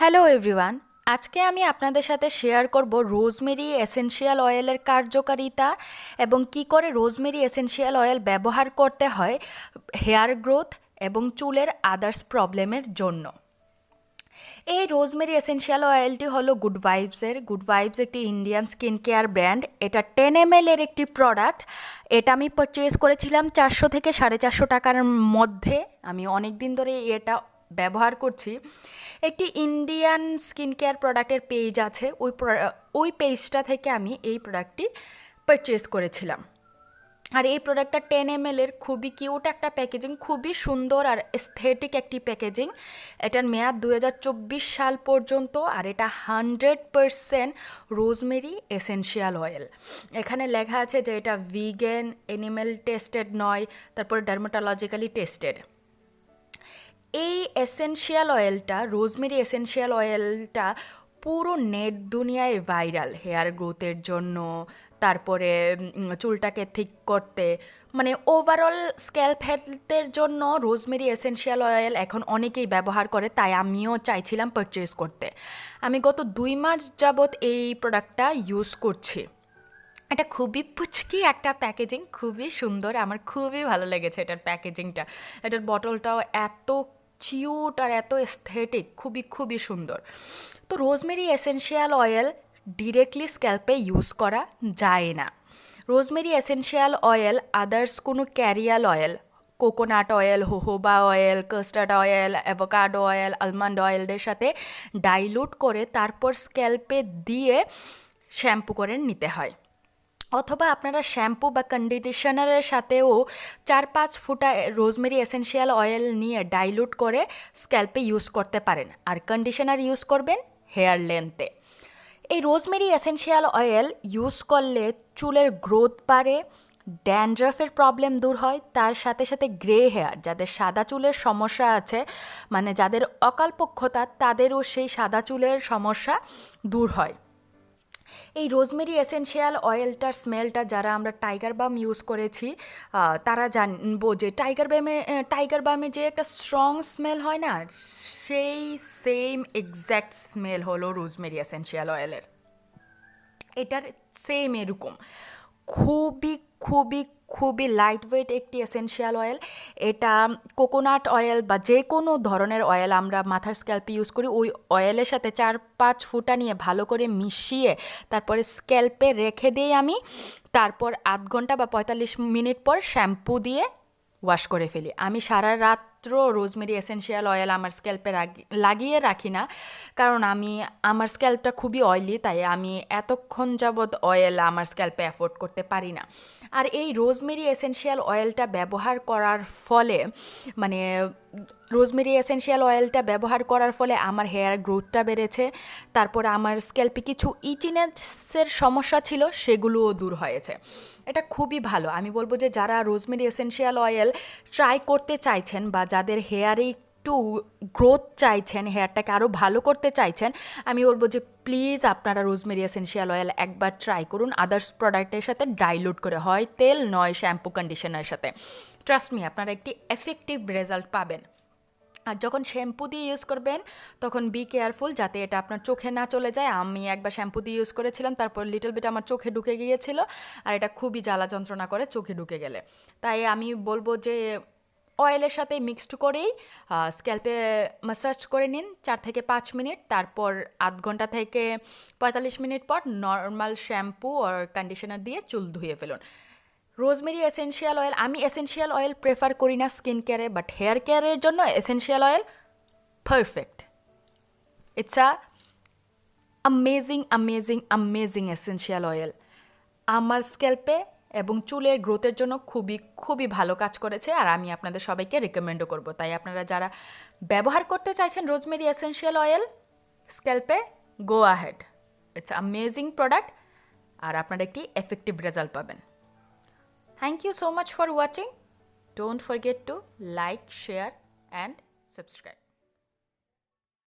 Hello everyone, আজকে আমি আপনাদের সাথে শেয়ার করব রোজমেরি এসেনশিয়াল অয়েলের কার্যকারিতা এবং কি করে রোজমেরি এসেনশিয়াল অয়েল ব্যবহার করতে হয় হেয়ার গ্রোথ এবং চুলের আদার্স প্রবলেমের জন্য। এই রোজমেরি এসেনশিয়াল অয়েলটি হলো গুড ভাইবস একটি ইন্ডিয়ান স্কিন কেয়ার ব্র্যান্ড। এটা 10 ml এর একটি প্রোডাক্ট। এটা আমি পারচেজ করেছিলাম 400 থেকে 450 টাকার মধ্যে। আমি অনেক দিন ধরে এটা ব্যবহার করছি। একটি ইন্ডিয়ান স্কিন কেয়ার প্রোডাক্টের পেজ আছে, ওই পেজটা থেকে আমি এই প্রোডাক্টটি পারচেজ করেছিলাম। আর এই প্রোডাক্টটা 10 ml এর, খুবই কিউট একটা প্যাকেজিং, খুবই সুন্দর আর এস্থেটিক একটি প্যাকেজিং। এটার মেয়াদ 2024 সাল পর্যন্ত, আর এটা 100% রোজমেরি এসেনশিয়াল অয়েল। এখানে লেখা আছে যে এটা ভিগান, অ্যানিমেল টেস্টেড নয়, তারপর ডার্মাটোলজিক্যালি টেস্টেড। এই এসেনশিয়াল অয়েলটা, রোজমেরি এসেনশিয়াল অয়েলটা পুরো নেট দুনিয়ায় ভাইরাল হেয়ার গ্রোথের জন্য, তারপরে চুলটাকে ঠিক করতে, মানে ওভারঅল স্ক্যাল্প হেলথের জন্য রোজমেরি এসেনশিয়াল অয়েল এখন অনেকেই ব্যবহার করে, তাই আমিও চাইছিলাম পারচেজ করতে। আমি গত 2 মাস যাবৎ এই প্রোডাক্টটা ইউজ করছি। এটা খুবই পুচকি একটা প্যাকেজিং, খুবই সুন্দর, আমার খুবই ভালো লেগেছে এটার প্যাকেজিংটা। এটার বটলটাও এত কিউট আর এত এস্থেটিক, খুবই খুবই সুন্দর। তো রোজমেরি এসেনশিয়াল অয়েল ডিরেক্টলি স্ক্যাল্পে ইউজ করা যায় না। রোজমেরি এসেনশিয়াল অয়েল আদার্স কোনো carrier oil, coconut oil, jojoba oil, custard oil, avocado oil, almond অয়েলের সাথে ডাইলুট করে তারপর স্ক্যাল্পে দিয়ে শ্যাম্পু করে নিতে হয়। অথবা আপনারা শ্যাম্পু বা কন্ডিশনারের সাথেও 4-5 ফোঁটা রোজমেরি এসেনশিয়াল অয়েল নিয়ে ডাইলুট করে স্ক্যাল্পে ইউজ করতে পারেন, আর কন্ডিশনার ইউজ করবেন হেয়ার লেন্থে। এই রোজমেরি এসেনশিয়াল অয়েল ইউজ করলে চুলের গ্রোথ বাড়ে, ড্যান্ড্রাফের প্রবলেম দূর হয়, তার সাথে সাথে গ্রে হেয়ার, যাদের সাদা চুলের সমস্যা আছে, মানে যাদের অকালপক্ষতা, তাদেরও সেই সাদা চুলের সমস্যা দূর হয়। এই রোজমেরি এসেনশিয়াল অয়েলটার স্মেলটা যারা আমরা টাইগার বাম ইউজ করেছি তারা জানবো যে টাইগার বামের যে একটা স্ট্রং স্মেল হয় না, সেই সেম এক্স্যাক্ট স্মেল হলো রোজমেরি এসেনশিয়াল অয়েলের। এটার সেম এরকম খুবই খুবই খুবই লাইট ওয়েট একটি এসেনশিয়াল অয়েল। এটা কোকোনাট অয়েল বা যে কোনো ধরনের অয়েল আমরা মাথার স্ক্যাল্পে ইউজ করি, ওই অয়েলের সাথে 4-5 ফোঁটা নিয়ে ভালো করে মিশিয়ে তারপরে স্ক্যাল্পে রেখে দিই আমি। তারপর আধ ঘন্টা বা 45 মিনিট পর শ্যাম্পু দিয়ে ওয়াশ করে ফেলি। আমি সারা রাত্র রোজমেরি এসেনশিয়াল অয়েল আমার স্ক্যাল্পে লাগিয়ে রাখি না, কারণ আমার স্ক্যাল্পটা খুবই অয়েলি, তাই আমি এতক্ষণ যাবৎ অয়েল আমার স্ক্যাল্পে অ্যাফোর্ড করতে পারি না। আর এই রোজমেরি এসেনশিয়াল অয়েলটা ব্যবহার করার ফলে, মানে রোজমেরি এসেনশিয়াল অয়েলটা ব্যবহার করার ফলে আমার হেয়ার গ্রোথটা বেড়েছে, তারপরে আমার স্ক্যাল্পে কিছু ইচিনেসের সমস্যা ছিল, সেগুলোও দূর হয়েছে। এটা খুবই ভালো। আমি বলবো যে যারা রোজমেরি এসেনশিয়াল অয়েল ট্রাই করতে চাইছেন বা যাদের হেয়ারে একটু গ্রোথ চাইছেন, হেয়ারটাকে আরও ভালো করতে চাইছেন, আমি বলবো যে প্লিজ আপনারা রোজমেরি এসেনশিয়াল অয়েল একবার ট্রাই করুন আদার্স প্রোডাক্টের সাথে ডাইলুট করে, হয় তেল নয় শ্যাম্পু কন্ডিশনারের সাথে। ট্রাস্ট মি, আপনারা একটি এফেক্টিভ রেজাল্ট পাবেন। আর যখন শ্যাম্পু দিয়ে ইউজ করবেন তখন বি কেয়ারফুল যাতে এটা আপনার চোখে না চলে যায়। আমি একবার শ্যাম্পু দিয়ে ইউজ করেছিলাম, তারপর লিটল বিট আমার চোখে ঢুকে গিয়েছিল, আর এটা খুবই জ্বালা যন্ত্রণা করে চোখে ঢুকে গেলে। তাই আমি বলবো যে অয়েলের সাথে মিক্সড করেই স্ক্যাল্পে ম্যাসাজ করে নিন 4 থেকে 5 মিনিট, তারপর আধ ঘন্টা থেকে 45 মিনিট পর নর্মাল শ্যাম্পু আর কন্ডিশনার দিয়ে চুল ধুয়ে ফেলুন। রোজমেরি এসেনশিয়াল অয়েল, আমি এসেনশিয়াল অয়েল প্রেফার করি না স্কিন কেয়ারে, বাট হেয়ার কেয়ারের জন্য essential oil perfect. It's amazing essential oil. আমার স্ক্যাল্পে এবং চুলের গ্রোথের জন্য খুবই খুবই ভালো কাজ করেছে, আর আমি আপনাদের সবাইকে রেকমেন্ডও করব। তাই আপনারা যারা ব্যবহার করতে চাইছেন রোজমেরি এসেনশিয়াল অয়েল স্ক্যাল্পে, go ahead, it's amazing product, আর আপনারা একটি এফেক্টিভ রেজাল্ট পাবেন। Thank you so much for watching. Don't forget to like, share and subscribe.